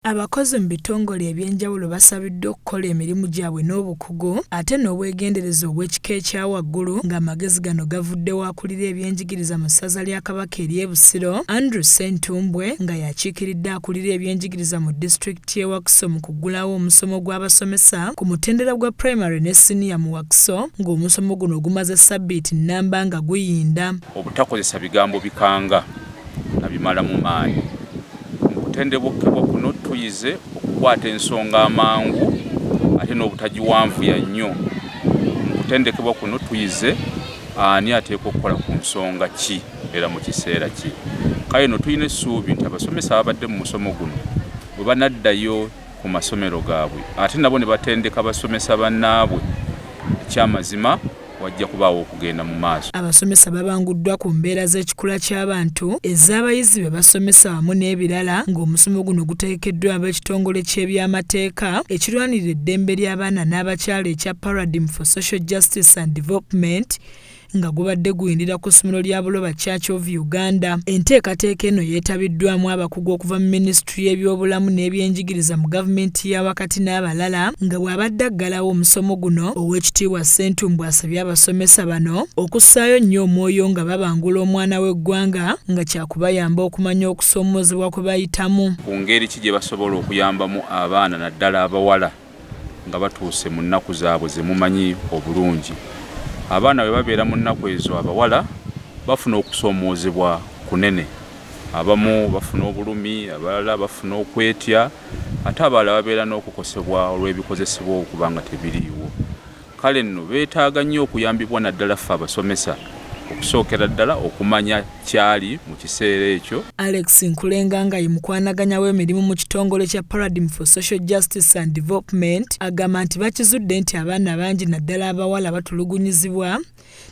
Abakozi mu bitongole ebyenjawulo basabiddwa okukola emirimu gyabwe n'obukugu ate n'obwegendereza obw'ekika ekya waggulu ng'amagezi gano gavuddewo akulira ebyenjigiriza mu ssaza lya Kabaka ery'e Busiro, Andrew Ssentumbwe nga y'akiikiridde akulira ebyenjigiriza mu disitulikiti y'e Wakiso mu kuggulawo omusomo gw'abasomesa ku mutendera gwa primary ne senior mu Wakiso ng'omusomo guno gumaze ssabbiiti nnamba nga guyinda. Obutakozesa bigambo bikanga na bimala mu maanyi. Okutendebwakebwa kuno tuyize okukwata ensonga amangu ate n'obutagiwanvuya nnyo. Mu kutendekebwa kuno tuyize ani ateekwa okukola ku nsonga ki era mu kiseera ki. Kale no tulina essuubi nti abasomesa ababadde mu musomo guno bwe banaddayo ku masomero gaabwe ate nabo ne batendeka abasomesa bannaabwe ekyamazima wajja kubaawo okugenda mu maaso. Abasomesa babanguddwa ku mbeera z'ekikula ky'abantu ez'abayizi be basomesa wamu n'ebirala ng'omusomo guno guteekeddwa ab'ekitongole ky'ebyamateeka ekirwanirira eddembe ly'abaana n'abakyala ekya Paradigm for Social Justice and Development nga gubadde guyindira ku ssomero lya Buloba Church of Uganda. Enteekateeka eno yeetabiddwamu abakugu okuva mu minisitule y'ebyobulamu n'ebyenjigiriza mu gavumenti ya wakati n'abalala nga bw'abadde aggalawo omusomo guno Oweekitiibwa Ssentumbwe asabye abasomesa bano okussaayo nnyo omwoyo nga babangula omwana w'eggwanga nga kyakubayamba okumanya okusoomoozebwa kwe bayitamu. Ku ngeri ki gye basobola okuyambamu abaana naddala abawala nga batuuse mu nnaku zaabwe ze mumanyi obulungi. Abaana bwe babeera mu nnaku ezo abawala bafuna okusoomoozebwa kunene. Abamu bafuna obulumi, abalala bafuna okwetya, ate abalala babeera n'okukosebwa olw'ebikozesebwa okuba nga tebiriiwo. Kale nno beetaaga nnyo okuyambibwa naddala ffe abasomesa okusookera ddala okumanya kyali mu kiseera ekyo. Alex Nkulenga nga ye mukwanaganya w'emirimu mu kitongole kya Paradigm for Social Justice and Development agamba nti bakizudde nti abaana bangi naddala abawala batulugunyizibwa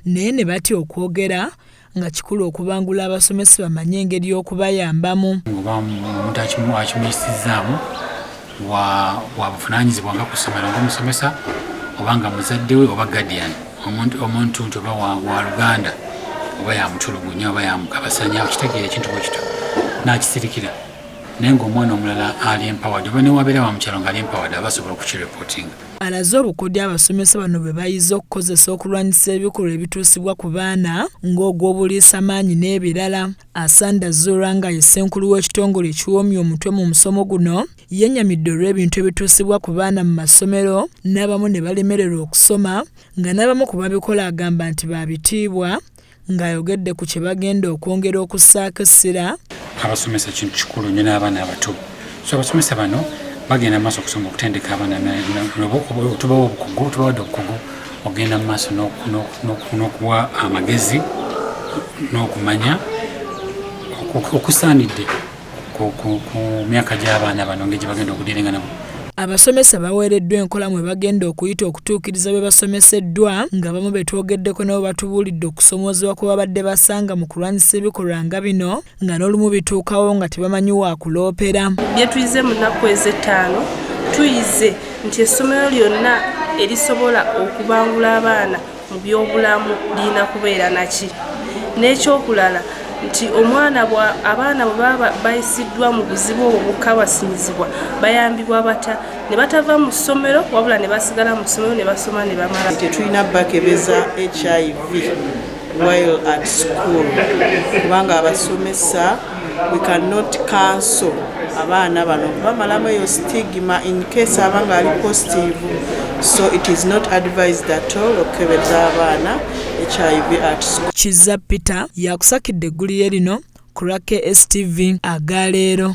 naye ne batya okwogera nga kikulu okubangula abasomesa bamanye engeri y'okubayambamu. Oba omuntu akimuyisizaamu wabuvunaanyizibwa nga ku ssomero ng'omusomesa oba nga muzadde we oba guardian omuntu nti oba wa Luganda oba yamutulugunya oba yamukabasanya okitegeera ekintu bwe kito n'akisirikira naye ng'omwana omulala ali empowered oba ne wabeera wa mukyalo ng'ali empowered aba asobola okukireportinga. Alaze obukodyo abasomesa bano bwe bayize okukozesa okulwanyisa ebikolwa ebituusibwa ku baana ng'ogw'obuliisamaanyi n'ebirala. Asanda Zura nga ye ssenkulu w'ekitongole ekiwoomya omutwe mu musomo guno yennyamidde olw'ebintu ebituusibwa ku baana mu masomero n'abamu ne balemererwa okusoma nga n'abamu ku babikola agamba nti baabitiibwa ng'ayogedde ku kye bagenda okwongera okussaako essira. Abasomesa kintu kikulu nnyo n'abaana abato. So abasomesa bano bagenda mu maaso okusoma okutendeka abaana tubawa obukugu ogenda mu maaso n'okuwa amagezi n'okumanya okusaanidde ku myaka gy'abaana bano ng'egye bagenda okudiringa nabo. Abasomesa baweereddwa enkola mwe bagenda okuyita okutuukiriza bye basomeseddwa nga bamu betwogeddeko nabo batubuulidde okusoomoozebwa kwe babadde basanga mu kulwanyisa ebikolwa nga bino nga n'olumu bituukawo nga tebamanyi wa kuloopera. Bye tuyize mu nnaku ez'ettaano tuyize nti essomero lyonna erisobola okubangula abaana mu byobulamu lirina kubeera naki. N'ekyokulala nti abaana bwe baba bayisiddwa mu buzibu obwo bukabasinyizibwa bayambibwa bata ne batava mu ssomero wabula ne basigala mu ssomero ne basoma ne bamala. Tetulina bakebeza HIV while at school kubanga abasomesa we cannot cancel abaana bano bamalamu eyo stigma in case abanga ali positive, so it is not advised at all okebeza abaana HIV at school. Kiza Peter yakusakidde eggulire lino ku Lake STV agaleero.